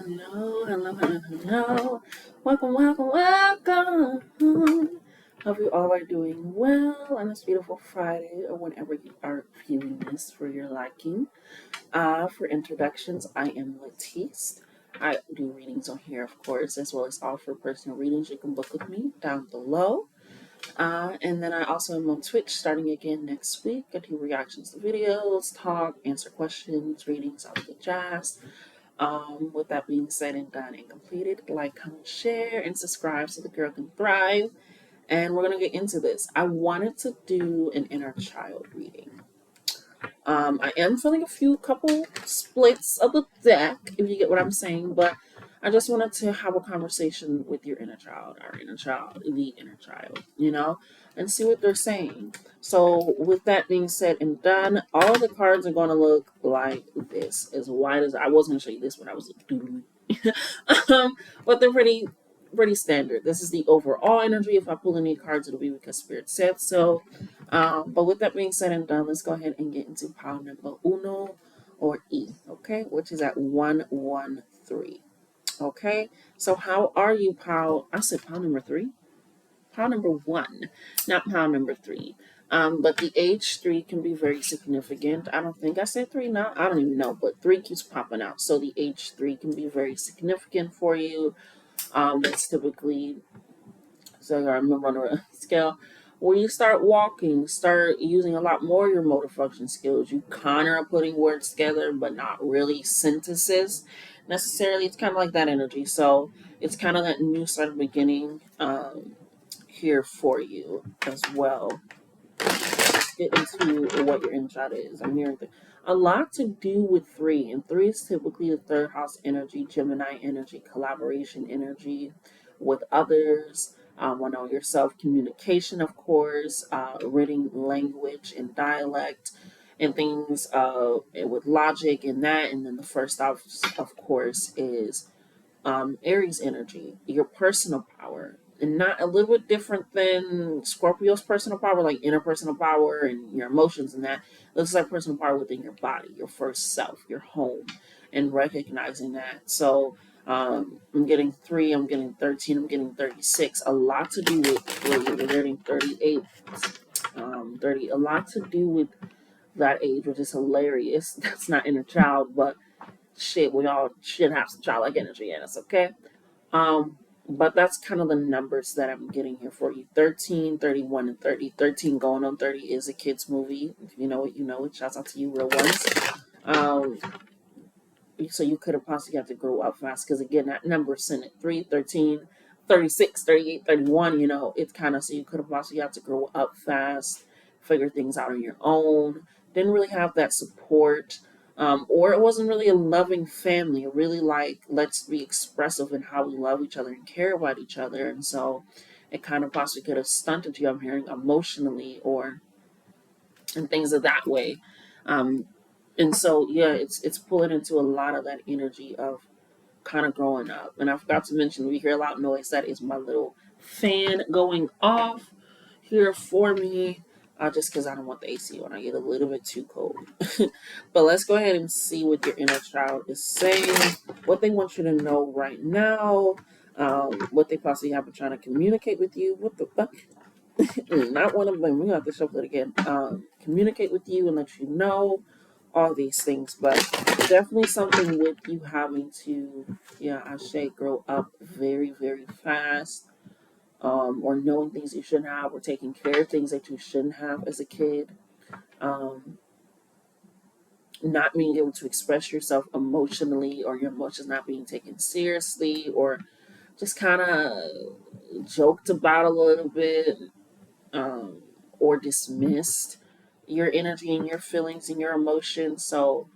Hello, hello, hello, hello. Welcome, welcome, welcome. Hope you all are doing well on this beautiful Friday or whenever you are viewing this for your liking. For introductions, I am Latisse. I do readings on here, of course, as well as offer personal readings. You can book with me down below. And then I also am on Twitch starting again next week. I do reactions to videos, talk, answer questions, readings, all the jazz. With that being said and done and completed, like, comment, share, and subscribe so the girl can thrive. And we're going to get into this. I wanted to do an inner child reading. I am feeling a couple splits of the deck, if you get what I'm saying, but I just wanted to have a conversation with your inner child, our inner child, the inner child, and see what they're saying. So, with that being said and done, all the cards are going to look like this, as wide as I was going to show you this when I was doodling, but they're pretty standard. This is the overall energy. If I pull any cards, it'll be because Spirit said so. But with that being said and done, let's go ahead and get into pile number uno or E, okay, which is at 113. Okay, so how are you, pile? I said pile number 3, pile number 1, not pile number 3. But the age 3 can be very significant. I don't think I said 3 now. I don't even know, but 3 keeps popping out. So the age 3 can be very significant for you. That's typically, so I remember on a scale where you start walking, start using a lot more of your motor function skills. You kind of are putting words together, but not really synthesis necessarily. It's kind of like that energy. So it's kind of that new start of beginning here for you as well. Get into what your inside is. I'm hearing a lot to do with 3, and 3 is typically the third house energy, Gemini energy, collaboration energy with others. I know yourself, communication, of course, reading language and dialect, and things with logic and that. And then the first house, of course, is Aries energy, your personal power, and not a little bit different than Scorpio's personal power, like interpersonal power and your emotions and that. This is like personal power within your body, your first self, your home, and recognizing that. So I'm getting 3, I'm getting 13, I'm getting 36. A lot to do with 3. We're getting 38, 30. A lot to do with that age, which is hilarious. That's not inner child, but shit, we all should have some childlike energy in us, okay? But that's kind of the numbers that I'm getting here for you. 13, 31, and 30. 13 going on 30 is a kid's movie. If you know it, you know it. Shouts out to you, real ones. Um, so you could have possibly had to grow up fast because, again, that number is in at 3, 13, 36, 38, 31. It's kind of so you could have possibly had to grow up fast, figure things out on your own. Didn't really have that support. Or it wasn't really a loving family. Really like, let's be expressive in how we love each other and care about each other. And so it kind of possibly could have stunted you, I'm hearing, emotionally and things of that way. Um, and so, yeah, it's pulling into a lot of that energy of kind of growing up. And I forgot to mention, we hear a loud noise. That is my little fan going off here for me, just because I don't want the AC on. I get a little bit too cold. But let's go ahead and see what your inner child is saying, what they want you to know right now, what they possibly have been trying to communicate with you. What the fuck? Not one of them. We have to shuffle it again. Communicate with you and let you know all these things, but definitely something with you having to, I say, grow up very, very fast, or knowing things you shouldn't have, or taking care of things that you shouldn't have as a kid, not being able to express yourself emotionally, or your emotions not being taken seriously, or just kind of joked about a little bit, or dismissed your energy and your feelings and your emotions. So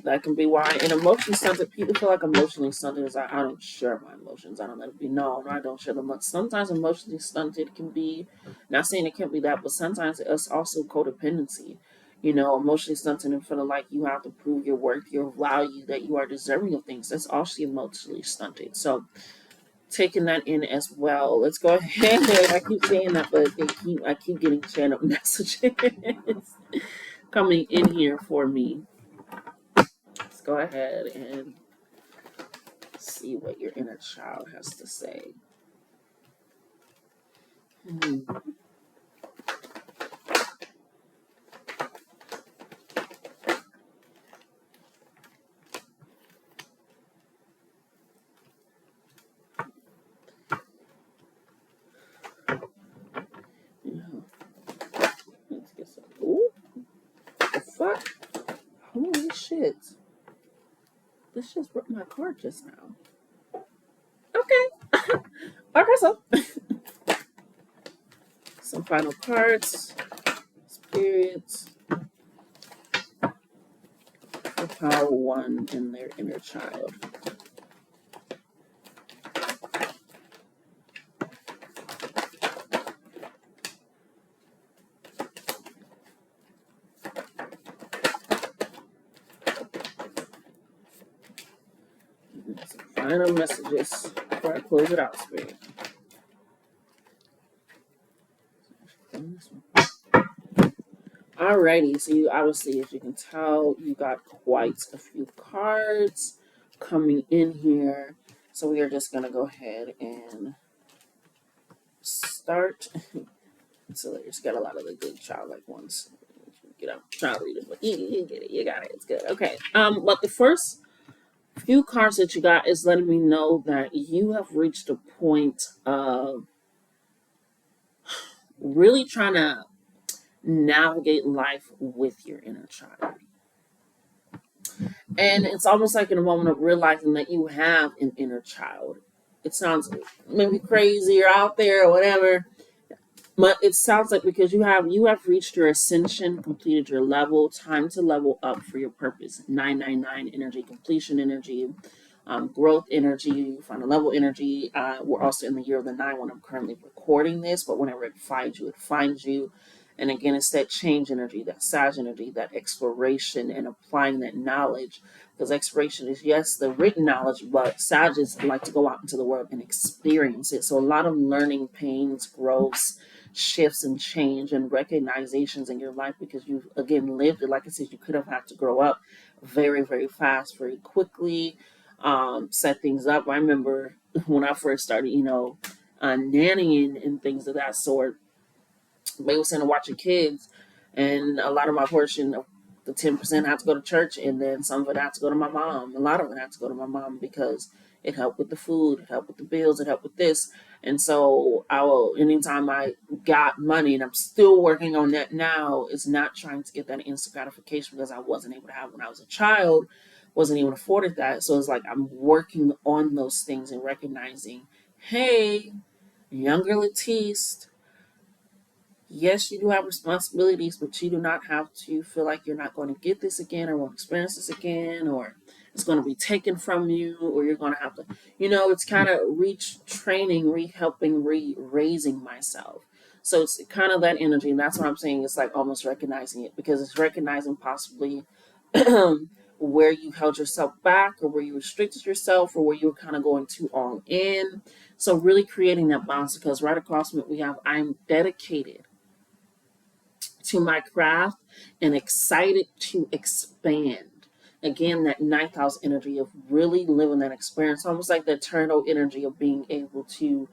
that can be why. And emotionally stunted, people feel like emotionally stunted is I don't share my emotions. I don't let it be known. I don't share them much. Sometimes emotionally stunted can be, not saying it can't be that, but sometimes it's also codependency. Emotionally stunted and feeling like you have to prove your worth, your value, that you are deserving of things. That's also emotionally stunted. So taking that in as well. Let's go ahead. I keep saying that, but I keep getting channel messages coming in here for me. Let's go ahead and see what your inner child has to say. Hmm. Yeah. Let's get some. Ooh, the fuck? Holy shit. This just broke my card just now. Okay. Okay, so some final cards, spirits, for power one in their inner child. Some final messages before I close it out, spirit. Alrighty, so you obviously, as you can tell, you got quite a few cards coming in here. So we are just gonna go ahead and start. So there's got a lot of the good childlike ones. Get out, child reading, but you get it, you got it, it's good. Okay. But the first few cards that you got is letting me know that you have reached a point of really trying to navigate life with your inner child. And it's almost like in a moment of realizing that you have an inner child. It sounds maybe crazy or out there or whatever, but it sounds like because you have reached your ascension, completed your level, time to level up for your purpose. 999 energy, completion energy, growth energy, final level energy. We're also in the year of the 9 when I'm currently recording this, but whenever it finds you, it finds you. And again, it's that change energy, that Sag energy, that exploration and applying that knowledge. Because exploration is, yes, the written knowledge, but Sages like to go out into the world and experience it. So a lot of learning, pains, growths, shifts and change and recognizations in your life because you've again lived it. Like I said, you could have had to grow up very, very fast, very quickly, set things up. I remember when I first started, nannying and things of that sort, babysitting and watching kids, and a lot of my portion of the 10% had to go to church, and then some of it had to go to my mom. A lot of it had to go to my mom because it helped with the food, it helped with the bills, it helped with this. And so anytime I got money, and I'm still working on that now, is not trying to get that instant gratification because I wasn't able to have when I was a child, wasn't even afforded that. So it's like I'm working on those things and recognizing, hey, younger Latisse, yes, you do have responsibilities, but you do not have to feel like you're not going to get this again or won't experience this again or it's going to be taken from you or you're going to have to, it's kind of retraining, helping, raising myself. So it's kind of that energy. And that's what I'm saying. It's like almost recognizing it because it's recognizing possibly where you held yourself back or where you restricted yourself or where you were kind of going too all in. So really creating that balance because right across from it, we have I'm dedicated to my craft and excited to expand. Again, that ninth house energy of really living that experience, almost like the eternal energy of being able to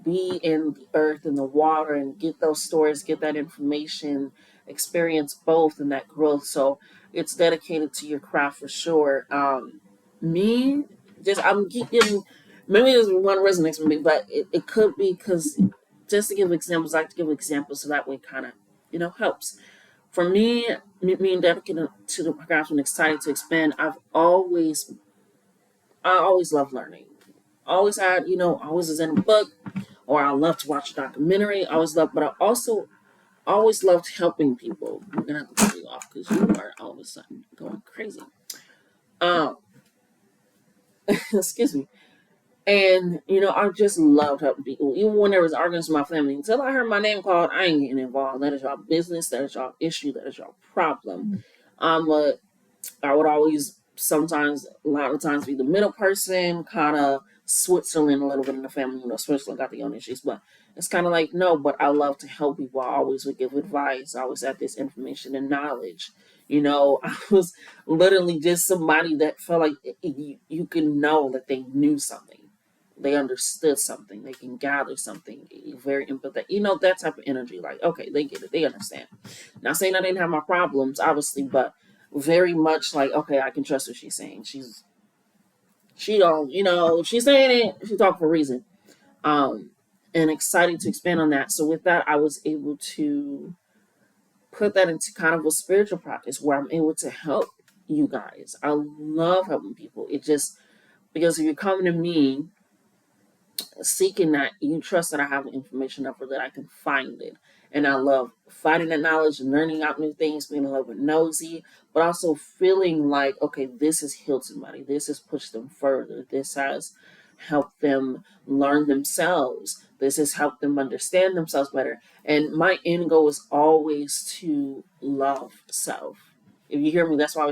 be in the earth and the water and get those stories, get that information, experience both and that growth. So it's dedicated to your craft for sure. Me, just I'm keep giving. Maybe there's one resonates with me, but it could be because just to give examples, I like to give examples so that way kind of helps. For me, being dedicated to the craft and excited to expand, I always love learning. Always had, always is in a book, or I love to watch a documentary. I always love, but I also always loved helping people. I'm gonna have to cut you off because you are all of a sudden going crazy. Um, excuse me. And I just loved helping people. Even when there was arguments with my family, until I heard my name called, I ain't getting involved. That is your business. That is your issue. That is your problem. But I would always, sometimes, a lot of times, be the middle person, kind of Switzerland a little bit in the family. Switzerland got their own issues, but it's kind of like no. But I love to help people. I always would give advice. I always had this information and knowledge. I was literally just somebody that felt like you can know that they knew something. They understood something. They can gather something. Very empathetic. That type of energy. Like, okay, they get it. They understand. Not saying I didn't have my problems, obviously, but very much like, okay, I can trust what she's saying. She don't, she's saying it. She talking for a reason. Um, and excited to expand on that. So with that, I was able to put that into kind of a spiritual practice where I'm able to help you guys. I love helping people. It just because if you're coming to me seeking that, you trust that I have the information up or that I can find it. And I love finding that knowledge and learning out new things, being a little bit nosy, but also feeling like, okay, this has healed somebody. This has pushed them further. This has helped them learn themselves. This has helped them understand themselves better. And my end goal is always to love self. If you hear me, that's why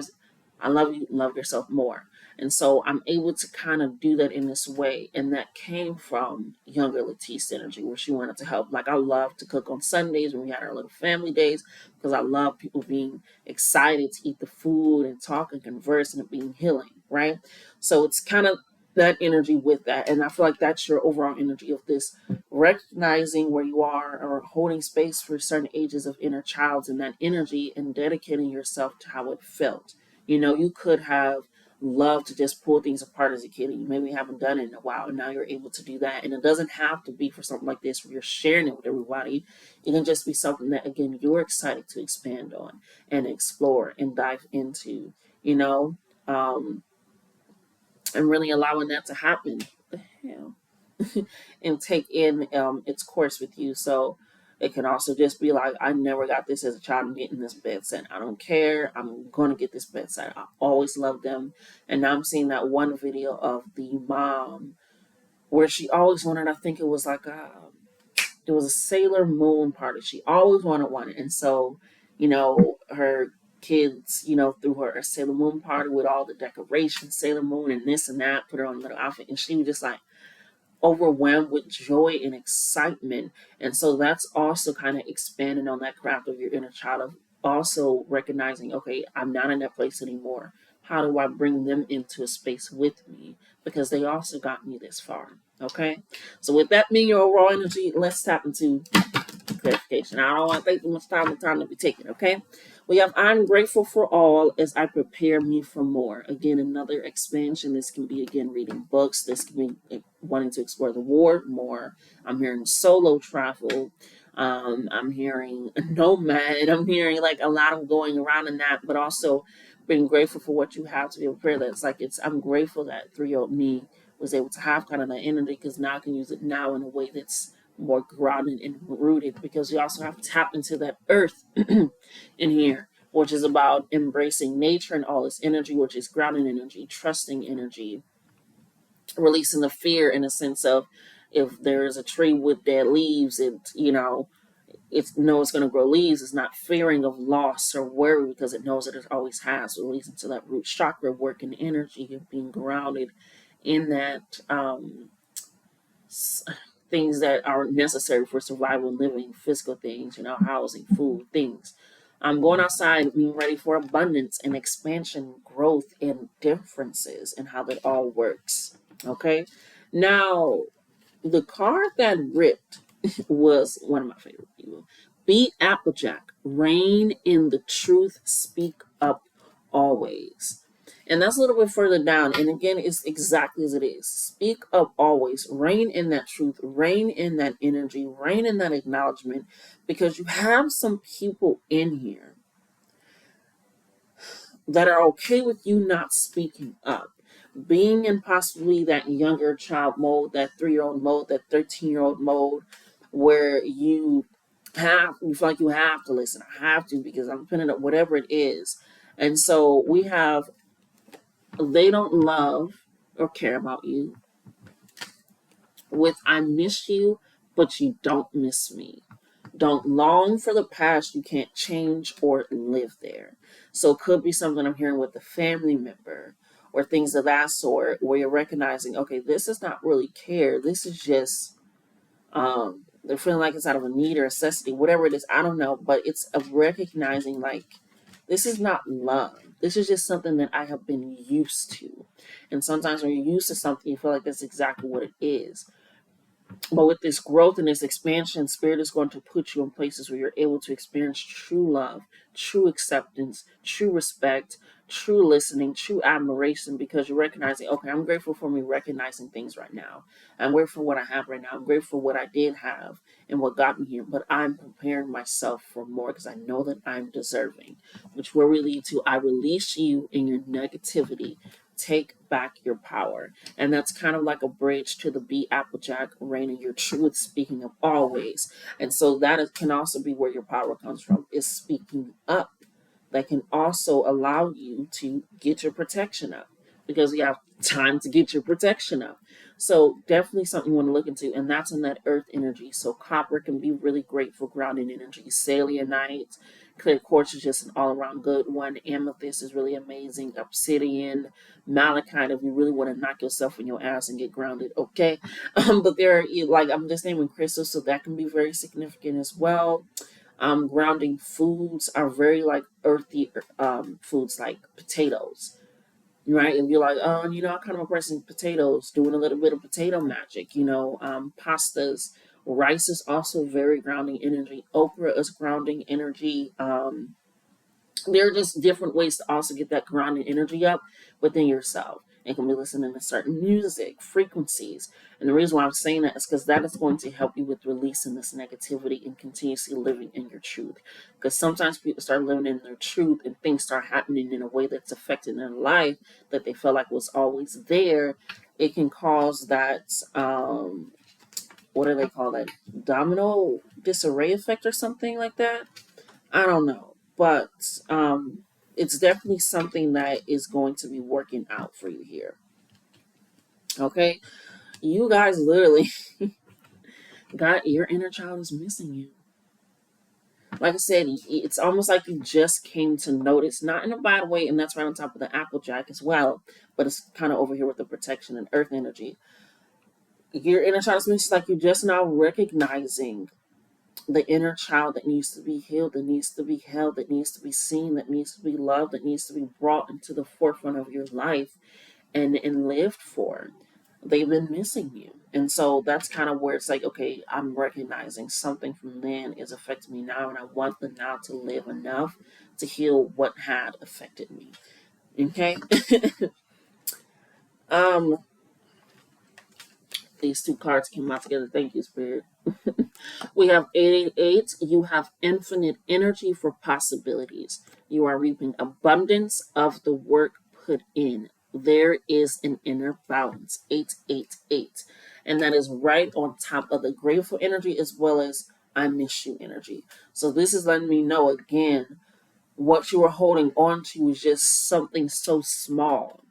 I love you, love yourself more. And so I'm able to kind of do that in this way. And that came from younger Latisse energy, where she wanted to help. Like, I love to cook on Sundays when we had our little family days, because I love people being excited to eat the food and talk and converse and it being healing, right? So it's kind of that energy with that. And I feel like that's your overall energy of this recognizing where you are or holding space for certain ages of inner child and that energy and dedicating yourself to how it felt. You could have love to just pull things apart as a kid and you maybe haven't done it in a while and now you're able to do that. And it doesn't have to be for something like this where you're sharing it with everybody. It can just be something that, again, you're excited to expand on and explore and dive into, you know um and really allowing that to happen. What the hell? And take in its course with you. So it can also just be like, I never got this as a child. I'm getting this bed set. I don't care. I'm going to get this bed set. I always loved them. And now I'm seeing that one video of the mom where she always wanted, I think it was like it was a Sailor Moon party. She always wanted one. And so, her kids, threw her a Sailor Moon party with all the decorations, Sailor Moon and this and that, put her on a little outfit. And she was just like, overwhelmed with joy and excitement. And so that's also kind of expanding on that craft of your inner child, of also recognizing, okay, I'm not in that place anymore. How do I bring them into a space with me? Because they also got me this far. Okay. So with that being your overall energy, let's tap into clarification. I don't want to take too much time. The time to be taken. Okay. We have I'm grateful for all as I prepare me for more. Again, another expansion. This can be, again, reading books. This can be wanting to explore the world more. I'm hearing solo travel. I'm hearing nomad. I'm hearing like a lot of going around in that, but also being grateful for what you have to be able to prepare that. I'm grateful that 3-year-old me was able to have kind of that energy, because now I can use it now in a way that's more grounded and rooted, because you also have to tap into that earth in here, which is about embracing nature and all its energy, which is grounding energy, trusting energy, releasing the fear in a sense of, if there is a tree with dead leaves, it knows it's going to grow leaves. It's not fearing of loss or worry, because it knows that it always has. Releasing to that root chakra, working energy of being grounded in that things that are necessary for survival and living, physical things, housing, food, things. I'm going outside, being ready for abundance and expansion, growth, and differences, and how that all works. Okay. Now, the card that ripped was one of my favorite people. Be Applejack, reign in the truth, speak up always. And that's a little bit further down. And again, it's exactly as it is. Speak up always. Reign in that truth. Reign in that energy. Reign in that acknowledgement. Because you have some people in here that are okay with you not speaking up. Being in possibly that younger child mode, that 3-year-old mode, that 13-year-old mode, where you feel like you have to listen. I have to, because I'm putting up whatever it is. And so we have, they don't love or care about you. With I miss you, but you don't miss me. Don't long for the past you can't change or live there. So it could be something I'm hearing with a family member or things of that sort, where you're recognizing, okay, this is not really care. This is just they're feeling like it's out of a need or necessity, whatever it is, I don't know. But it's of recognizing, like, This is not love. This is just something that I have been used to. And sometimes when you're used to something, you feel like that's exactly what it is. But with this growth and this expansion, Spirit is going to put you in places where you're able to experience true love, true acceptance, true respect, true listening, true admiration, because you're recognizing, okay, I'm grateful for me recognizing things right now. I'm grateful for what I have right now. I'm grateful for what I did have and what got me here. But I'm preparing myself for more because I know that I'm deserving, which will lead to I release you in your negativity. Take back your power. And that's kind of like a bridge to the B Applejack, reigning your truth, speaking of always. And so can also be where your power comes from, is speaking up. That can also allow you to get your protection up because you have time to get your protection up. So definitely something you want to look into, and that's in that earth energy. So copper can be really great for grounding energy. Selenite, clear quartz is just an all-around good one. Amethyst is really amazing. Obsidian, malachite, if you really want to knock yourself in your ass and get grounded, okay. But there are, like, I'm just naming crystals, so that can be very significant as well. Grounding foods are very like earthy foods like potatoes, right? If you're like, oh, I'm kind of a person potatoes, doing a little bit of potato magic, pastas. Rice is also very grounding energy. Okra is grounding energy. There are just different ways to also get that grounding energy up within yourself. It can be listening to certain music, frequencies. And the reason why I'm saying that is because that is going to help you with releasing this negativity and continuously living in your truth. Because sometimes people start living in their truth and things start happening in a way that's affecting their life that they felt like was always there. It can cause that, what do they call that? Domino disarray effect or something like that. I don't know, but it's definitely something that is going to be working out for you here. Okay, you guys literally got your inner child is missing you. Like I said, it's almost like you just came to notice, not in a bad way, and that's right on top of the Applejack as well, but it's kind of over here with the protection and earth energy. Your inner child is missing, like you're just now recognizing the inner child that needs to be healed, that needs to be held, that needs to be seen, that needs to be loved, that needs to be brought into the forefront of your life and lived for. They've been missing you. And so that's kind of where it's like, okay, I'm recognizing something from then is affecting me now, and I want them now to live enough to heal what had affected me. Okay? um, these two cards came out together. Thank you, Spirit. We have 888. You have infinite energy for possibilities. You are reaping abundance of the work put in. There is an inner balance. 888. And that is right on top of the grateful energy as well as I miss you energy. So this is letting me know again, what you are holding on to is just something so small.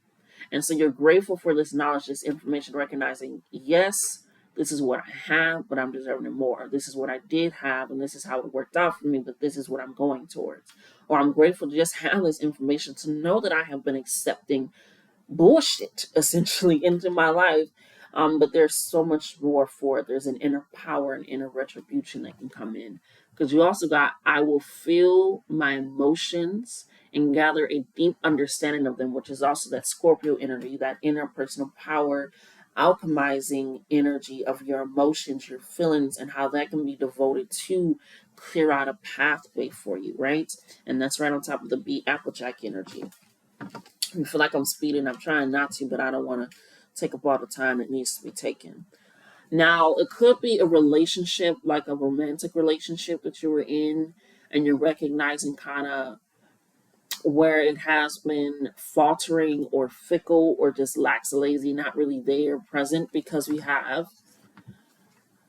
And so you're grateful for this knowledge, this information, recognizing, yes, this is what I have, but I'm deserving of more. This is what I did have, and this is how it worked out for me, but this is what I'm going towards. Or I'm grateful to just have this information to know that I have been accepting bullshit essentially into my life. But there's so much more for it. There's an inner power and inner retribution that can come in. Because you also got, I will feel my emotions and gather a deep understanding of them, which is also that Scorpio energy, that inner personal power, alchemizing energy of your emotions, your feelings, and how that can be devoted to clear out a pathway for you, right? And that's right on top of the B Applejack energy. I feel like I'm speeding. I'm trying not to, but I don't want to take up all the time that needs to be taken. Now, it could be a relationship, like a romantic relationship that you were in, and you're recognizing kind of where it has been faltering or fickle or just lazy, not really there, present, because we have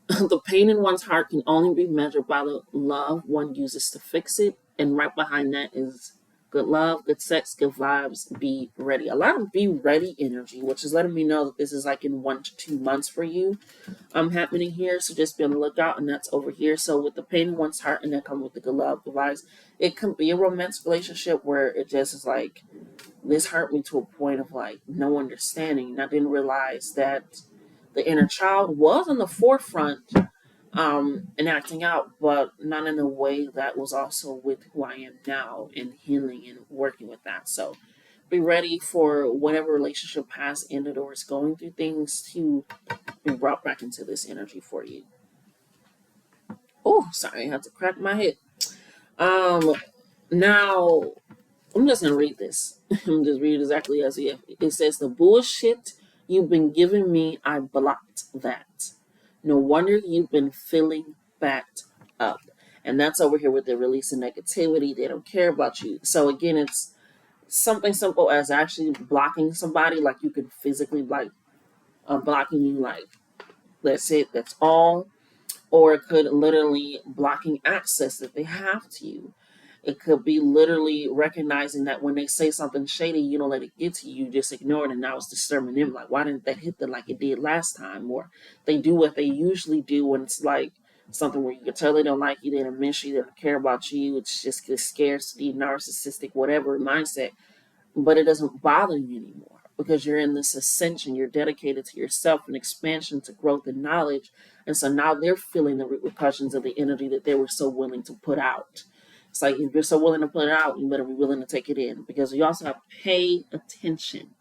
the pain in one's heart can only be measured by the love one uses to fix it. And right behind that is good love, good sex, good vibes, be ready. A lot of be ready energy, which is letting me know that this is like in 1 to 2 months for you happening here. So just be on the lookout, and that's over here. So with the pain in one's heart and then come with the good love, good vibes, it can be a romantic relationship where it just is like, this hurt me to a point of like no understanding. And I didn't realize that the inner child was on the forefront and acting out, but not in a way that was also with who I am now and healing and working with that. So be ready for whatever relationship has ended or is going through things to be brought back into this energy for you. Oh, sorry, I had to crack my head. Um, Now I'm just gonna read this. I'm just read exactly as it says. The bullshit you've been giving me, I blocked that. No wonder you've been feeling backed up. And that's over here with the release of negativity. They don't care about you. So again, it's something simple as actually blocking somebody, like you could physically like blocking you, like that's it, that's all. Or it could literally blocking access that they have to you. It could be literally recognizing that when they say something shady, you don't let it get to you, you just ignore it, and now it's disturbing them. Like, why didn't that hit them like it did last time? Or they do what they usually do when it's like something where you can tell they don't like you, they don't miss you, they don't care about you. It's just this scarcity, narcissistic, whatever mindset, but it doesn't bother you anymore because you're in this ascension. You're dedicated to yourself and expansion, to growth and knowledge. And so now they're feeling the repercussions of the energy that they were so willing to put out. It's like if you're so willing to put it out, you better be willing to take it in, because you also have to pay attention.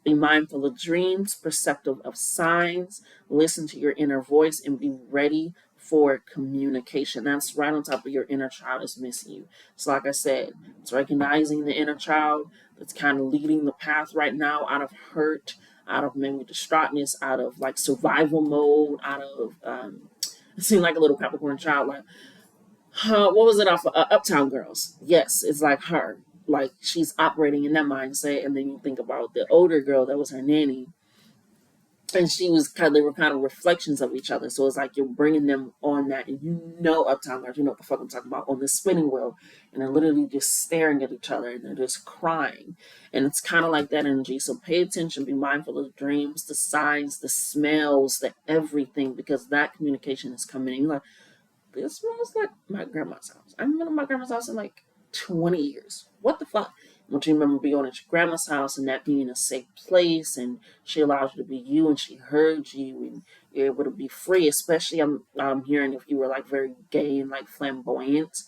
Be mindful of dreams, perceptive of signs, listen to your inner voice, and be ready for communication. That's right on top of your inner child is missing you. So, like I said, it's recognizing the inner child that's kind of leading the path right now out of hurt, out of maybe distraughtness, out of like survival mode, out of, it seemed like a little Capricorn child, like, what was it off of Uptown Girls? Yes, it's like her. Like she's operating in that mindset, and then you think about the older girl that was her nanny, and she was kind of, they were kind of reflections of each other. So it's like you're bringing them on that, and Uptown Girls, you know what the fuck I'm talking about, on this spinning wheel, and they're literally just staring at each other, and they're just crying, and it's kind of like that energy. So pay attention, be mindful of the dreams, the signs, the smells, the everything, because that communication is coming in. You're like, this smells like my grandma's house. I haven't been to my grandma's house in like 20 years. What the fuck? Don't you remember being at your grandma's house and that being a safe place, and she allowed you to be you, and she heard you, and you're able to be free? Especially I'm hearing if you were like very gay and like flamboyant,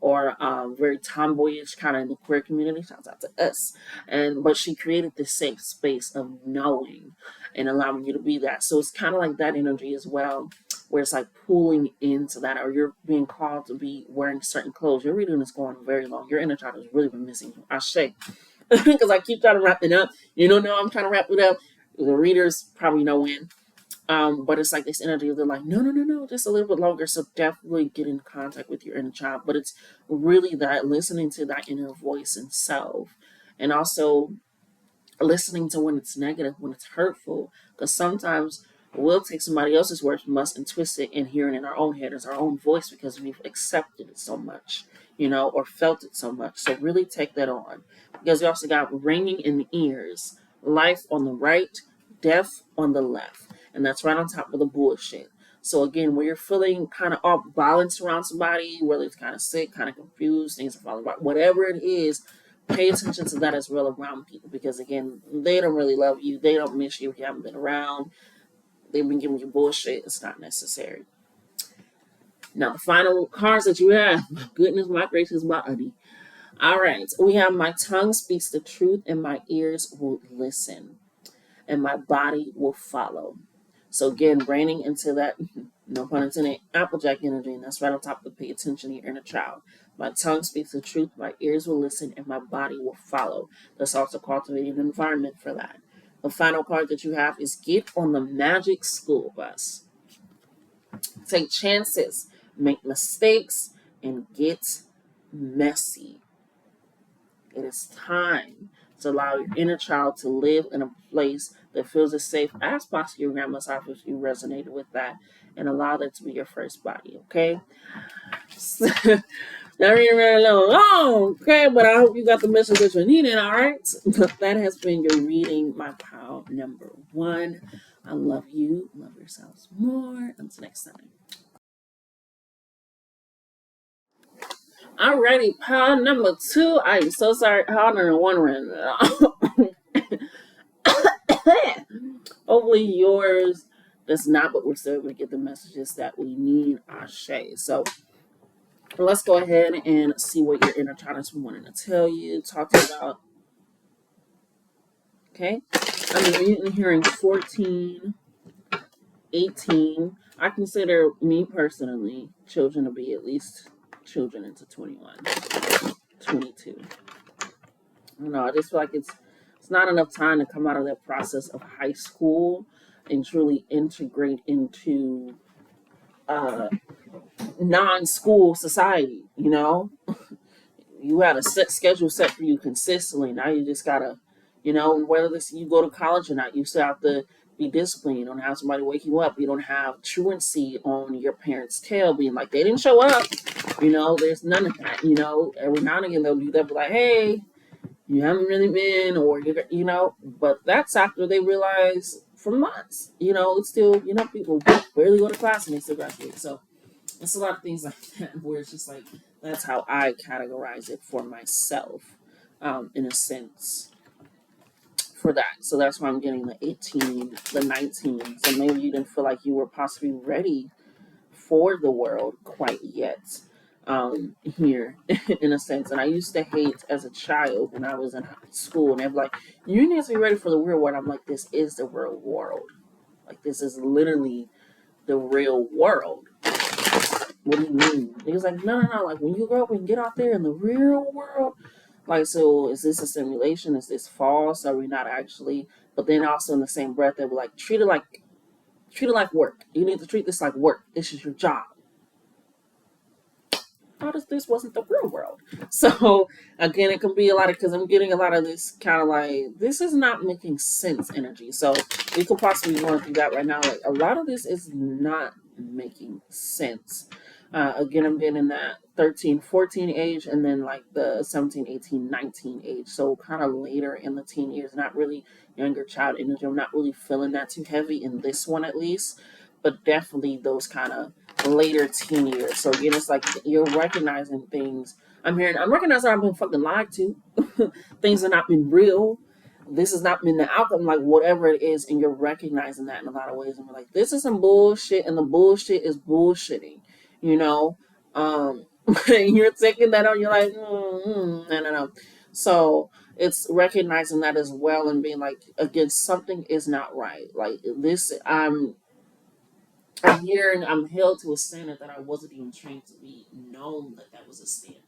or very tomboyish, kind of in the queer community. Shouts out to us. And but she created this safe space of knowing and allowing you to be that. So it's kind of like that energy as well, where it's like pulling into that, or you're being called to be wearing certain clothes. Your reading is going very long. Your inner child has really been missing you. I say, because I keep trying to wrap it up. You don't know I'm trying to wrap it up. The readers probably know when. But it's like this energy. They're like, no, no, no, no, just a little bit longer. So definitely get in contact with your inner child. But it's really that listening to that inner voice and self, and also listening to when it's negative, when it's hurtful, because sometimes we'll take somebody else's words from us and twist it and hear it in our own head as our own voice because we've accepted it so much, or felt it so much. So really take that on, because we also got ringing in the ears, life on the right, death on the left, and that's right on top of the bullshit. So again, where you're feeling kind of off balance around somebody, whether it's kind of sick, kind of confused, things are falling apart, whatever it is, pay attention to that as well around people, because again, they don't really love you. They don't miss you if you haven't been around. They've been giving you bullshit. It's not necessary. Now, the final cards that you have. Goodness, my gracious, my buddy. All right. We have my tongue speaks the truth and my ears will listen and my body will follow. So again, braining into that, no pun intended, Applejack energy, and that's right on top of the pay attention to your inner child. My tongue speaks the truth, my ears will listen, and my body will follow. That's also cultivating an environment for that. The final card that you have is get on the magic school bus. Take chances, make mistakes, and get messy. It is time to allow your inner child to live in a place that feels as safe as possible. Your grandma's house, if you resonated with that, and allow that to be your first body, okay? That reading ran a little long, okay? But I hope you got the message that you needed, all right? That has been your reading, my pal number 1. I love you. Love yourselves more. Until next time. Alrighty, pal number 2. I'm so sorry. Hold on, one. Hopefully yours that's not, but we're still able to get the messages that we need. Ashe. So let's go ahead and see what your inner child is wanting to tell you, talk to you about. Okay. I'm hearing 14, 18. I consider me personally children to be at least children into 21, 22. I don't know. I just feel like it's not enough time to come out of that process of high school and truly integrate into uh, non-school society. You had a set schedule set for you consistently. Now you just gotta, whether this you go to college or not, you still have to be disciplined. You don't have somebody wake you up. You don't have truancy on your parents' tail, being like they didn't show up. There's none of that. Every now and again they'll do that, be like, hey, you haven't really been, or but that's after they realize for months. It's still, people barely go to class and they still graduate. So it's a lot of things like that where it's just like that's how I categorize it for myself, in a sense for that. So that's why I'm getting the 18, the 19. So maybe you didn't feel like you were possibly ready for the world quite yet, here in a sense. And I used to hate as a child when I was in school, and they're like, "You need to be ready for the real world." I'm like, "This is the real world. Like this is literally the real world." What do you mean? He was like, no. Like when you grow up and get out there in the real world, like, so is this a simulation? Is this false? Are we not actually? But then also in the same breath, they were like, treat it like work. You need to treat this like work. This is your job. Notice this wasn't the real world. So again, it can be a lot of, because I'm getting a lot of this kind of like, this is not making sense energy. So we could possibly run through that right now. Like a lot of this is not making sense. Again, I'm getting that 13, 14 age, and then like the 17, 18, 19 age. So kind of later in the teen years, not really younger child energy. I'm not really feeling that too heavy in this one at least, but definitely those kind of later teen years. So again, it's like you're recognizing things. I'm recognizing I've been fucking lied to. Things have not been real. This has not been the outcome, like whatever it is, and you're recognizing that in a lot of ways. And you're like, this is some bullshit, and the bullshit is bullshitting, you know? And you're taking that on, you're like, no. So it's recognizing that as well and being like, again, something is not right. Like this, I'm here and I'm held to a standard that I wasn't even trained to be known that that was a standard.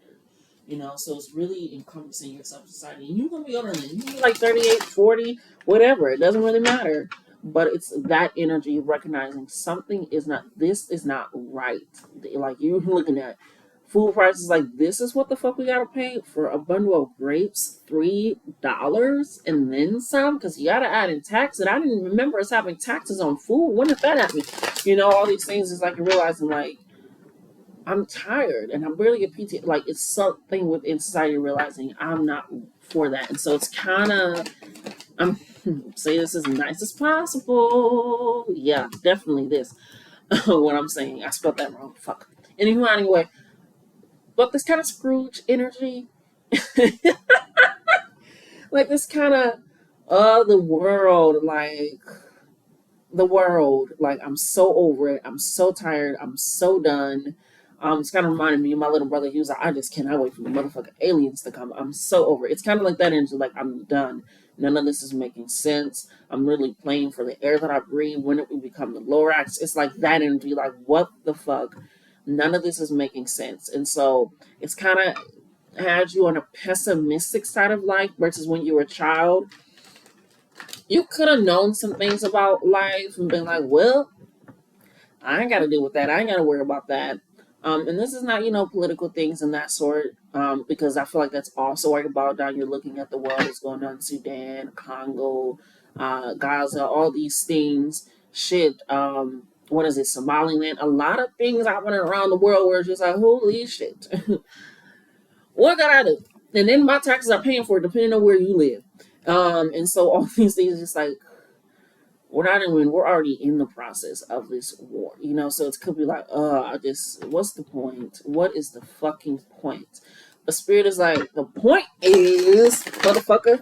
So it's really encompassing yourself in society. And you can be older than you can be like 38, 40, whatever. It doesn't really matter. But it's that energy of recognizing something is not, this is not right. Like you're looking at food prices, like this is what the fuck we gotta pay for a bundle of grapes, $3 and then some, because you gotta add in tax. And I didn't remember us having taxes on food. When did that happen? All these things is like realizing like I'm tired and I'm barely a PT. Like it's something within society realizing I'm not for that, and so it's kind of I'm say this as nice as possible. Yeah, definitely this. What I'm saying, I spelled that wrong. Fuck. Anyway, but this kind of Scrooge energy, like this kind of the world, like the world. Like I'm so over it. I'm so tired. I'm so done. It's kind of reminding me of my little brother. He was like, I just cannot wait for the motherfucking aliens to come. I'm so over it. It's kind of like that energy. Like I'm done. None of this is making sense. I'm really playing for the air that I breathe. When it will become the Lorax? It's like that energy. Like what the fuck? None of this is making sense. And so it's kind of had you on a pessimistic side of life versus when you were a child. You could have known some things about life and been like, well, I ain't got to deal with that. I ain't got to worry about that. And this is not, political things and that sort, because I feel like that's also where you bow down. You're looking at the world that's going on in Sudan, Congo, Gaza, all these things. Shit, what is it, Somaliland? A lot of things happening around the world where it's just like, holy shit. What got I do? And then my taxes are paying for it depending on where you live. And so all these things just like, we're already in the process of this war, so it could be like, what's the point? What is the fucking point? The spirit is like, the point is, motherfucker.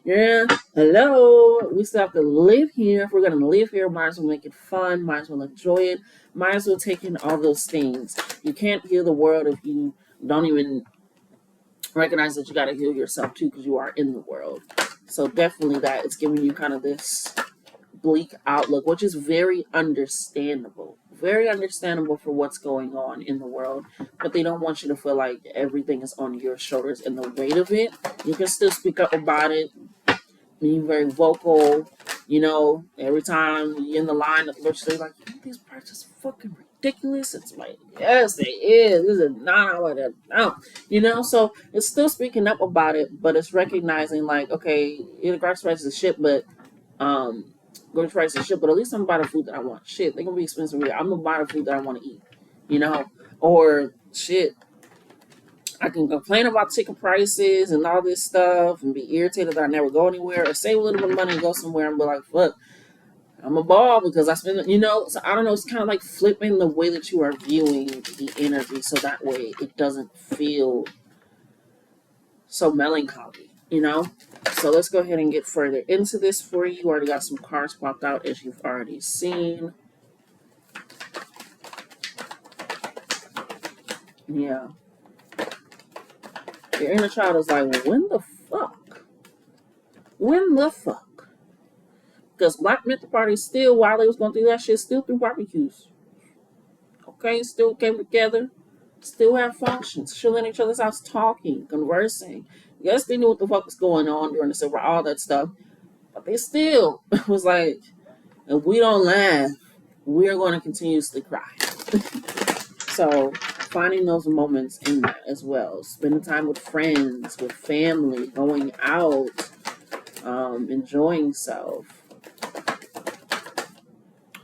Yeah, hello. We still have to live here. If we're gonna live here, might as well make it fun. Might as well enjoy it. Might as well take in all those things. You can't heal the world if you don't even recognize that you got to heal yourself too, because you are in the world. So definitely that it's giving you kind of this bleak outlook, which is very understandable. Very understandable for what's going on in the world. But they don't want you to feel like everything is on your shoulders and the weight of it. You can still speak up about it, being very vocal. You know, every time you're in the line, the say like, these prices are fucking ridiculous. It's like, yes, they is. This is not what it no. You know, so it's still speaking up about it, but it's recognizing like, okay, the grass price is shit, but going to price is shit, but at least I'm gonna buy the food that I want. Shit, they're gonna be expensive here. I'm gonna buy the food that I want to eat. You know? Or shit, I can complain about ticket prices and all this stuff and be irritated that I never go anywhere, or save a little bit of money and go somewhere and be like, fuck, I'm a ball because I spend, you know. So I don't know. It's kind of like flipping the way that you are viewing the energy, so that way it doesn't feel so melancholy, you know. So let's go ahead and get further into this for you. You already got some cards popped out as you've already seen. Yeah. Your inner child is like, when the fuck? When the fuck? Because Black Panther Party still, while they was going through that shit, still threw barbecues. Okay? Still came together. Still had functions. Chilling in each other's house, talking, conversing. Yes, they knew what the fuck was going on during the Civil War, all that stuff. But they still was like, if we don't laugh, we are going to continuously cry. So finding those moments in that as well. Spending time with friends, with family, going out, enjoying self.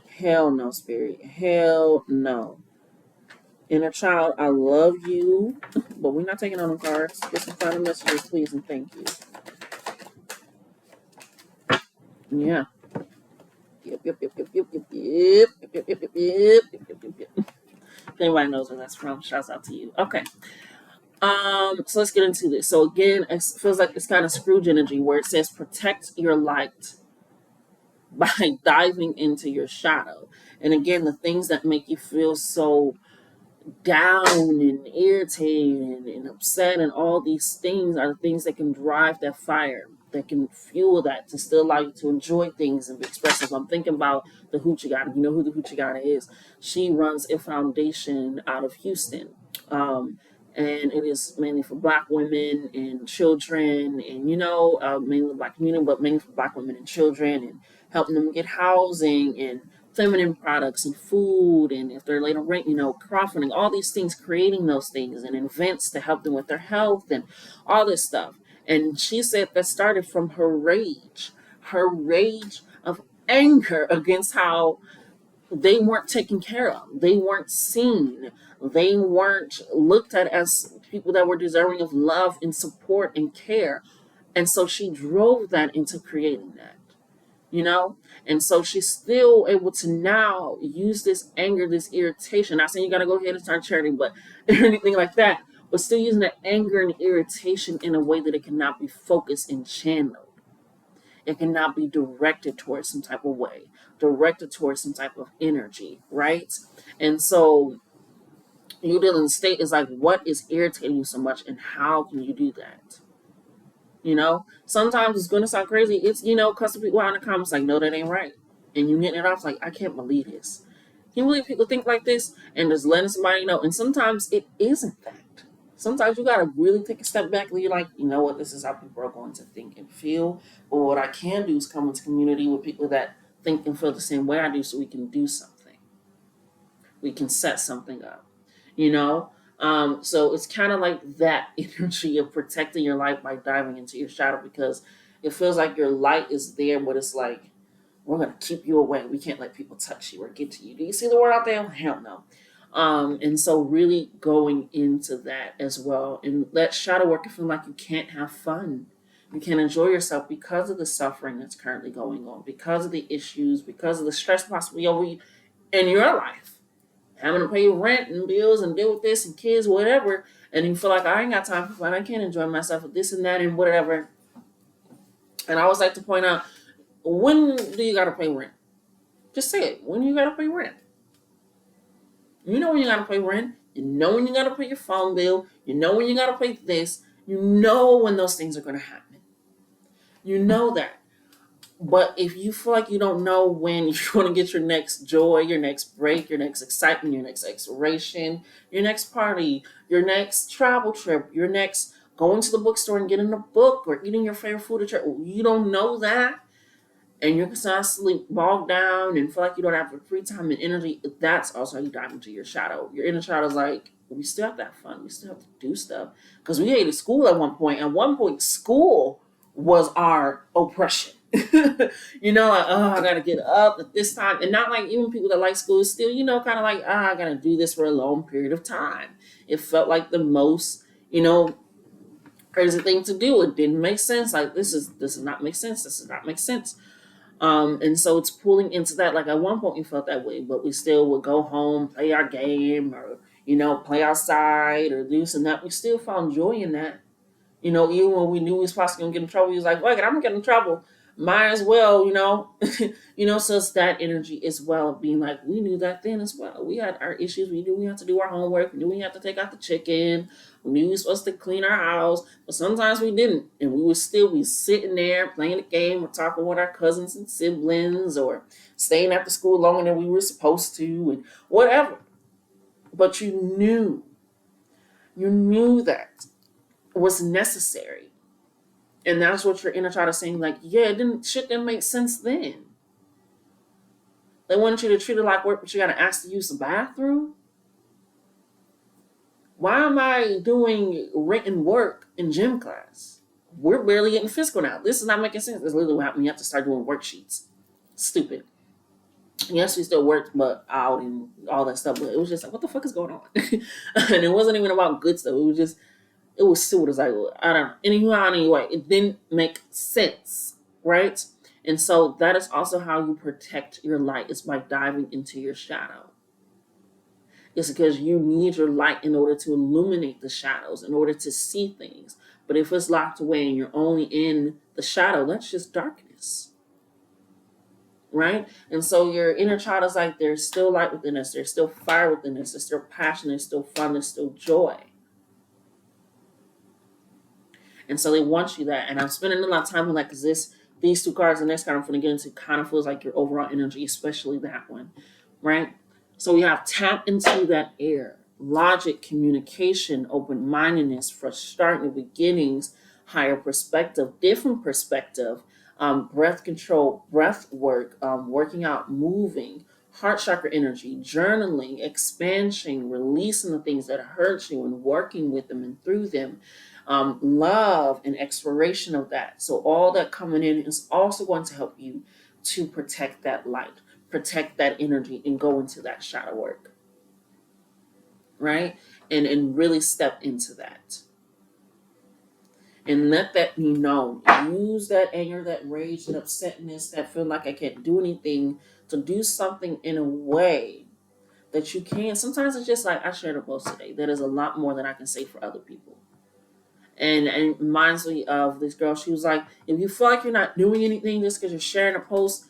Hell no, spirit. Hell no. Inner child, I love you. But we're not taking on the cards. Get some final messages, please, and thank you. Yeah. Yep, yep, yep, yep, yep, yep, yep, yep, yep, yep, yep, yep, yep, yep, yep. If anybody knows where that's from, shouts out to you. Okay. So let's get into this. So again, it feels like it's kind of Scrooge energy where it says protect your light by diving into your shadow. And again, the things that make you feel so down and irritated and upset and all these things are the things that can drive that fire, that can fuel that to still allow you to enjoy things and be expressive. I'm thinking about the Hoochie Gotta. You know who the Hoochie Gotta is? She runs a foundation out of Houston. Um, and it is mainly for Black women and children, and mainly the Black community, but mainly for Black women and children, and helping them get housing and feminine products and food, and if they're late on rent, crowdfunding, all these things, creating those things and events to help them with their health and all this stuff. And she said that started from her rage of anger against how they weren't taken care of, they weren't seen, they weren't looked at as people that were deserving of love and support and care. And so she drove that into creating that, you know? And so she's still able to now use this anger, this irritation. Not saying you gotta go ahead and start charity, but or anything like that, but still using that anger and irritation in a way that it cannot be focused and channeled. It cannot be directed towards some type of way, directed towards some type of energy, right? And so you dealing state is like, what is irritating you so much, and how can you do that? Sometimes it's going to sound crazy. It's, because people out in the comments like, no, that ain't right. And you getting it off like, I can't believe this. Can you believe people think like this? And just letting somebody know. And sometimes it isn't that. Sometimes you got to really take a step back and you're like, you know what, this is how people are going to think and feel. But what I can do is come into community with people that think and feel the same way I do, so we can do something. We can set something up, you know? So it's kind of like that energy of protecting your light by diving into your shadow, because it feels like your light is there, but it's like, we're going to keep you away. We can't let people touch you or get to you. Do you see the word out there? Hell no. And so really going into that as well, and let shadow work feel like you can't have fun. You can't enjoy yourself because of the suffering that's currently going on, because of the issues, because of the stress possibly over you in your life, having to pay rent and bills and deal with this and kids, whatever. And you feel like I ain't got time for fun. I can't enjoy myself with this and that and whatever. And I always like to point out, when do you gotta pay rent? Just say it. When you gotta pay rent? You know when you gotta pay rent. You know when you gotta pay your phone bill. You know when you gotta pay this. You know when those things are gonna happen. You know that. But if you feel like you don't know when you're going to get your next joy, your next break, your next excitement, your next exploration, your next party, your next travel trip, your next going to the bookstore and getting a book or eating your favorite food, you don't know that, and you're constantly bogged down and feel like you don't have the free time and energy, that's also how you dive into your shadow. Your inner shadow's like, we still have to have fun. We still have to do stuff. Because we hated school at one point. At one point, school was our oppression. Like, oh, I got to get up at this time. And not like even people that like school still, kind of like, I got to do this for a long period of time. It felt like the most, crazy thing to do. It didn't make sense. Like, this does not make sense. This does not make sense. And so it's pulling into that. Like at one point we felt that way, but we still would go home, play our game, or play outside or do some that. We still found joy in that. Even when we knew we was possibly gonna get in trouble, we was like, "Look, I'm gonna get in trouble. Might as well, So it's that energy as well of being like, we knew that then as well. We had our issues. We knew we had to do our homework. We knew we had to take out the chicken. We knew we were supposed to clean our house, but sometimes we didn't, and we would still be sitting there playing the game or talking with our cousins and siblings, or staying after school longer than we were supposed to, and whatever. But you knew that was necessary. And that's what your inner child is saying, like, yeah, shit didn't make sense then. They wanted you to treat it like work, but you gotta ask to use the bathroom? Why am I doing written work in gym class? We're barely getting physical now. This is not making sense. That's literally what happened. You have to start doing worksheets. Stupid. Yes, we still worked, but out and all that stuff. But it was just like, what the fuck is going on? And it wasn't even about good stuff. It was stupid. It was like, I don't know. Anyway, it didn't make sense, right? And so that is also how you protect your light. It's by diving into your shadow. It's because you need your light in order to illuminate the shadows, in order to see things. But if it's locked away and you're only in the shadow, that's just darkness. Right? And so your inner child is like, there's still light within us. There's still fire within us. There's still passion. There's still fun. There's still joy. And so they want you that. And I'm spending a lot of time with these two cards, the next card I'm going to get into kind of feels like your overall energy, especially that one. Right? So we have tap into that air, logic, communication, open-mindedness, fresh start, new beginnings, higher perspective, different perspective, breath control, breath work, working out, moving, heart chakra energy, journaling, expansion, releasing the things that hurt you and working with them and through them, love and exploration of that. So all that coming in is also going to help you to protect that light, protect that energy, and go into that shadow work, right? And really step into that. And let that be known. Use that anger, that rage, that upsetness, that feel like I can't do anything, to do something in a way that you can. Sometimes it's just like I shared a post today. That is a lot more than I can say for other people. And it reminds me of this girl. She was like, if you feel like you're not doing anything just because you're sharing a post,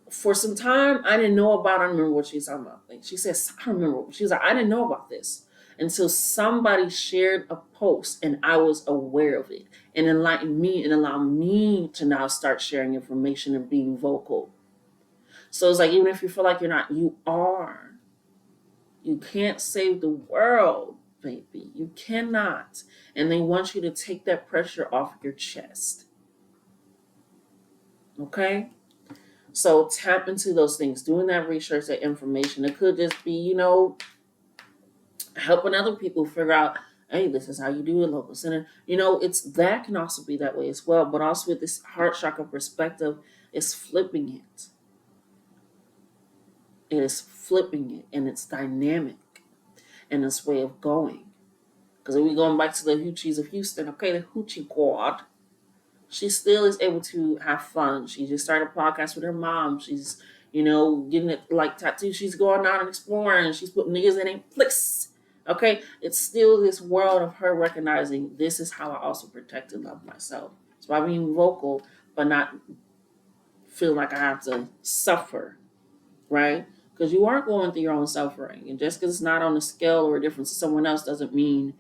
for some time, I didn't know about it. I don't remember what she was talking about. Like she says, I don't remember. She was like, I didn't know about this until somebody shared a post and I was aware of it and enlightened me and allowed me to now start sharing information and being vocal. So it's like, even if you feel like you're not, you are. You can't save the world, baby. You cannot. And they want you to take that pressure off your chest. Okay? So tap into those things, doing that research, that information. It could just be, helping other people figure out, hey, this is how you do it, local center. It's that can also be that way as well. But also with this heart chakra perspective, it's flipping it. It is flipping it, and it's dynamic in its way of going. Because if we're going back to the Hoochies of Houston, okay, the Hoochie Quad, she still is able to have fun. She just started a podcast with her mom. She's, getting it like tattoos. She's going out and exploring. She's putting niggas in a place. Okay, it's still this world of her recognizing this is how I also protect and love myself. It's by being vocal, but not feel like I have to suffer, right? Because you are going through your own suffering, and just because it's not on a scale or a difference to someone else doesn't mean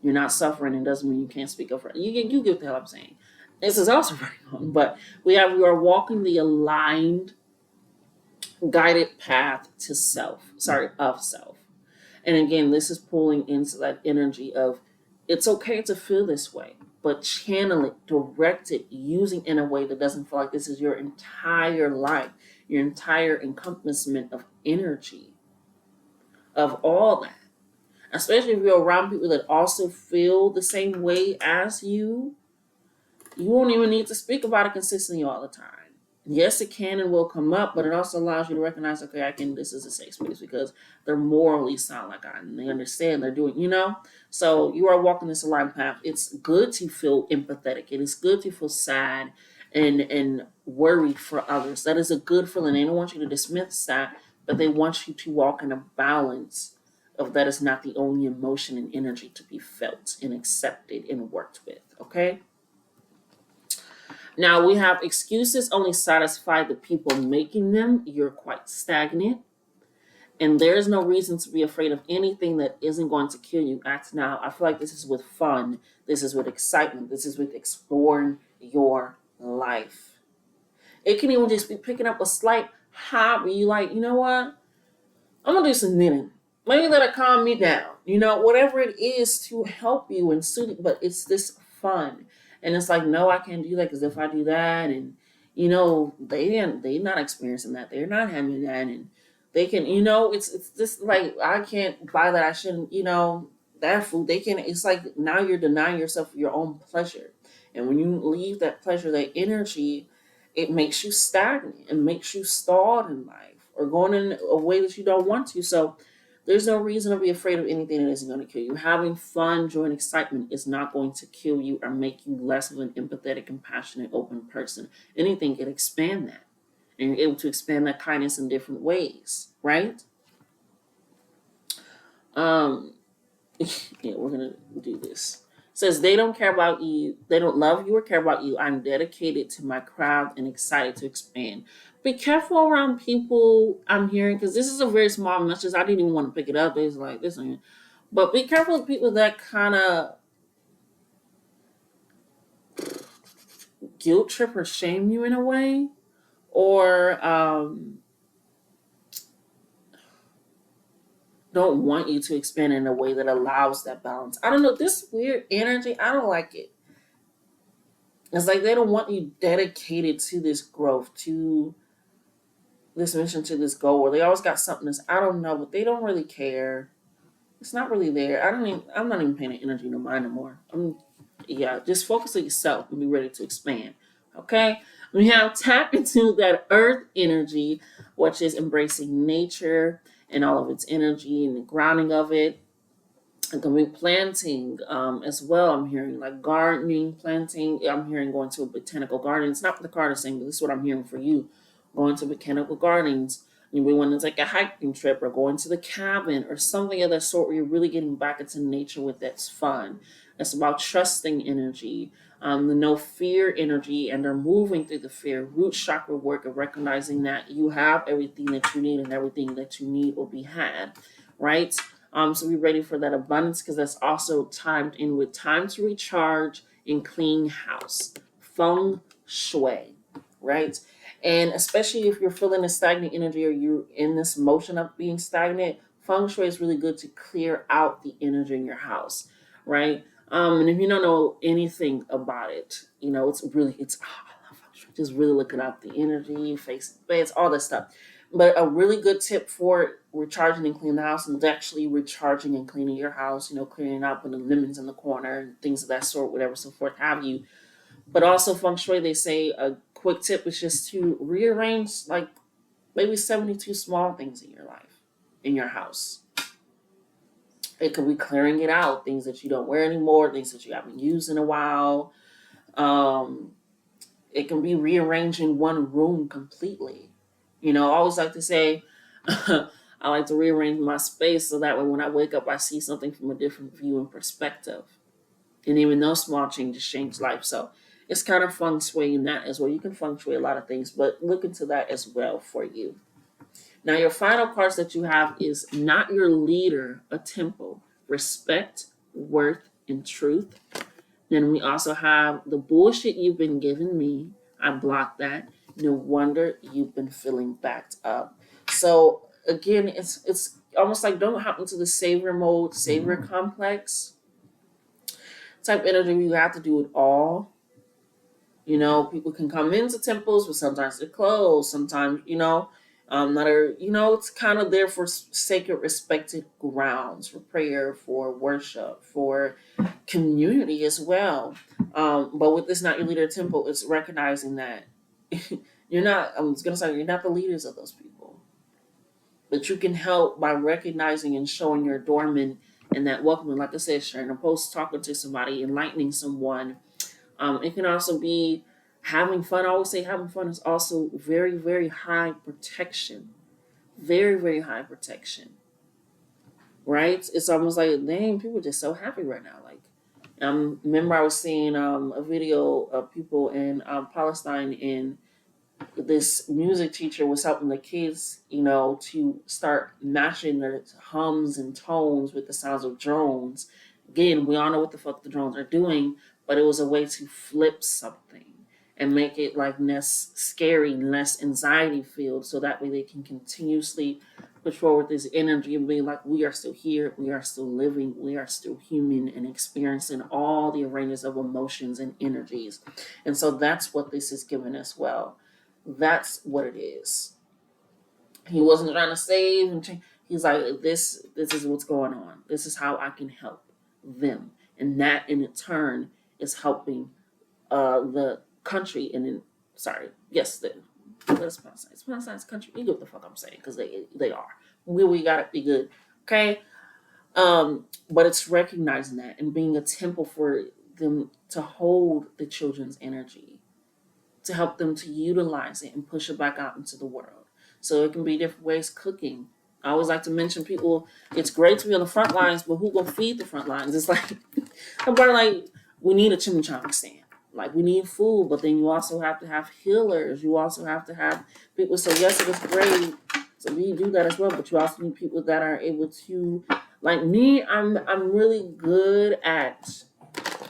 you're not suffering, and doesn't mean you can't speak up for it. You get the hell I'm saying. This is also very long, but we are walking the aligned, guided path to self. Sorry, of self. And again, this is pulling into that energy of it's okay to feel this way, but channel it, direct it, using in a way that doesn't feel like this is your entire life, your entire encompassment of energy, of all that. Especially if you're around people that also feel the same way as you won't even need to speak about it consistently all the time. Yes, it can and will come up, but it also allows you to recognize, okay, this is a safe space because they're morally sound like I, and they understand they're doing. So you are walking this aligned path. It's good to feel empathetic. It is good to feel sad and worried for others. That is a good feeling. They don't want you to dismiss that, but they want you to walk in a balance of that is not the only emotion and energy to be felt and accepted and worked with. Okay? Now we have excuses only satisfy the people making them. You're quite stagnant. And there's no reason to be afraid of anything that isn't going to kill you. Act now. I feel like this is with fun. This is with excitement. This is with exploring your life. It can even just be picking up a slight hobby. You like, you know what? I'm gonna do some knitting. Maybe that'll calm me down. Whatever it is to help you and suit it, but it's this fun. And it's like, no, I can't do that because if I do that, and they're not experiencing that, they're not having that, and they can, it's just like I can't buy that. I shouldn't, that food. They can. It's like now you're denying yourself your own pleasure, and when you leave that pleasure, that energy, it makes you stagnant. It makes you stalled in life or going in a way that you don't want to. So there's no reason to be afraid of anything that isn't going to kill you. Having fun, joy, and excitement is not going to kill you or make you less of an empathetic, compassionate, open person. Anything can expand that. And you're able to expand that kindness in different ways, right? Um, yeah, we're gonna do this. It says they don't care about you, they don't love you or care about you. I'm dedicated to my craft and excited to expand. Be careful around people I'm hearing because this is a very small message. I didn't even want to pick it up. It's like this, but be careful of people that kind of guilt trip or shame you in a way, or don't want you to expand in a way that allows that balance. I don't know, this weird energy, I don't like it. It's like they don't want you dedicated to this growth, to this mission, to this goal, or they always got something that's, I don't know, but they don't really care. It's not really there. I'm not even paying energy no mind anymore. Just focus on yourself and be ready to expand. Okay? We have tap into that earth energy, which is embracing nature and all of its energy and the grounding of it. It can be planting as well. I'm hearing like gardening, planting. I'm hearing going to a botanical garden. It's not what the card is saying, but this is what I'm hearing for you. Going to botanical gardens. You may want to take a hiking trip or going to the cabin or something of that sort where you're really getting back into nature with that's fun. It's about trusting energy, the no fear energy, and they're moving through the fear. Root chakra work of recognizing that you have everything that you need and everything that you need will be had, right? So be ready for that abundance because that's also timed in with time to recharge and clean house. Feng shui, right? And especially if you're feeling a stagnant energy or you're in this motion of being stagnant, feng shui is really good to clear out the energy in your house, right? And if you don't know anything about it, I love feng shui. Just really looking up the energy, face beds, all that stuff. But a really good tip for recharging and cleaning the house is actually recharging and cleaning your house, cleaning out, putting lemons in the corner and things of that sort, whatever, so forth, have you. But also feng shui, they say a quick tip is just to rearrange like maybe 72 small things in your life, in your house. It could be clearing it out, things that you don't wear anymore, things that you haven't used in a while. Um, it can be rearranging one room completely. I always like to say, I like to rearrange my space so that way when I wake up, I see something from a different view and perspective. And even those small changes change life. So it's kind of feng shui in that as well. You can feng shui a lot of things, but look into that as well for you. Now, your final cards that you have is not your leader, a temple, respect, worth, and truth. Then we also have the bullshit you've been giving me. I blocked that. No wonder you've been feeling backed up. So again, it's almost like don't hop into the savior mode, savior complex type energy. You have to do it all. People can come into temples, but sometimes they're closed. Sometimes, not a, it's kind of there for sacred, respected grounds, for prayer, for worship, for community as well. But with this not your leader temple, it's recognizing that you're not, I was going to say, you're not the leaders of those people. But you can help by recognizing and showing your adornment and that welcoming, like I said, sharing a post, talking to somebody, enlightening someone. It can also be having fun. I always say having fun is also very, very high protection. Very, very high protection. Right? It's almost like, dang, people are just so happy right now. Like, remember I was seeing a video of people in Palestine, and this music teacher was helping the kids, to start matching their hums and tones with the sounds of drones. Again, we all know what the fuck the drones are doing, but it was a way to flip something and make it like less scary, less anxiety filled, so that way they can continuously push forward this energy and be like, we are still here, we are still living, we are still human and experiencing all the ranges of emotions and energies. And so that's what this is giving us. Well, that's what it is. He wasn't trying to save and change. He's like, this is what's going on. This is how I can help them. And that in turn is helping the country and then, sorry, yes, let's Palestine's country. You know what the fuck I'm saying, because they are. We gotta be good. Okay? But it's recognizing that and being a temple for them to hold the children's energy, to help them to utilize it and push it back out into the world. So it can be different ways. Cooking. I always like to mention people, it's great to be on the front lines, but who gonna feed the front lines? It's like, I'm like, we need a chimichanga stand. Like, we need food, but then you also have to have healers. You also have to have people. So yes, it is great. So we do that as well, but you also need people that are able to, like me, I'm really good at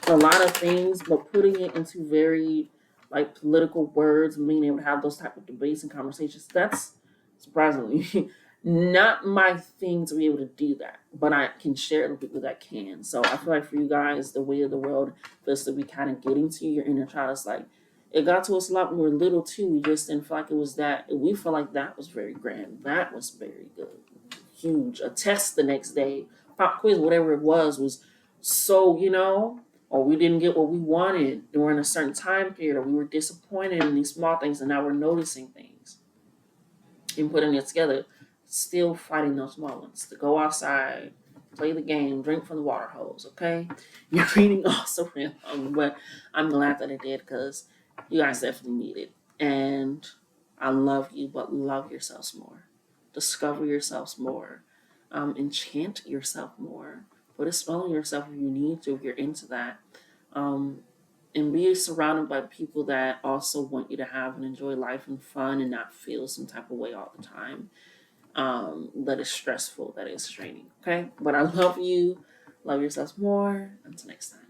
a lot of things, but putting it into very like political words and being able to have those type of debates and conversations, that's surprisingly not my thing to be able to do that. But I can share it with people that can. So I feel like for you guys, the way of the world feels to be kind of getting to your inner child. It's like it got to us a lot when we were little too. We just didn't feel like it was that. We felt like that was very grand. That was very good. Huge. A test the next day, pop quiz, whatever it was so, or we didn't get what we wanted during a certain time period, or we were disappointed in these small things, and now we're noticing things and putting it together, still fighting those moments to go outside, play the game, drink from the water hose, okay? Your reading also ran long, but I'm glad that it did, because you guys definitely need it. And I love you, but love yourselves more. Discover yourselves more. Enchant yourself more. Put a spell on yourself if you need to, if you're into that. And be surrounded by people that also want you to have and enjoy life and fun and not feel some type of way all the time. That is stressful, that is straining. Okay? But I love you. Love yourselves more. Until next time.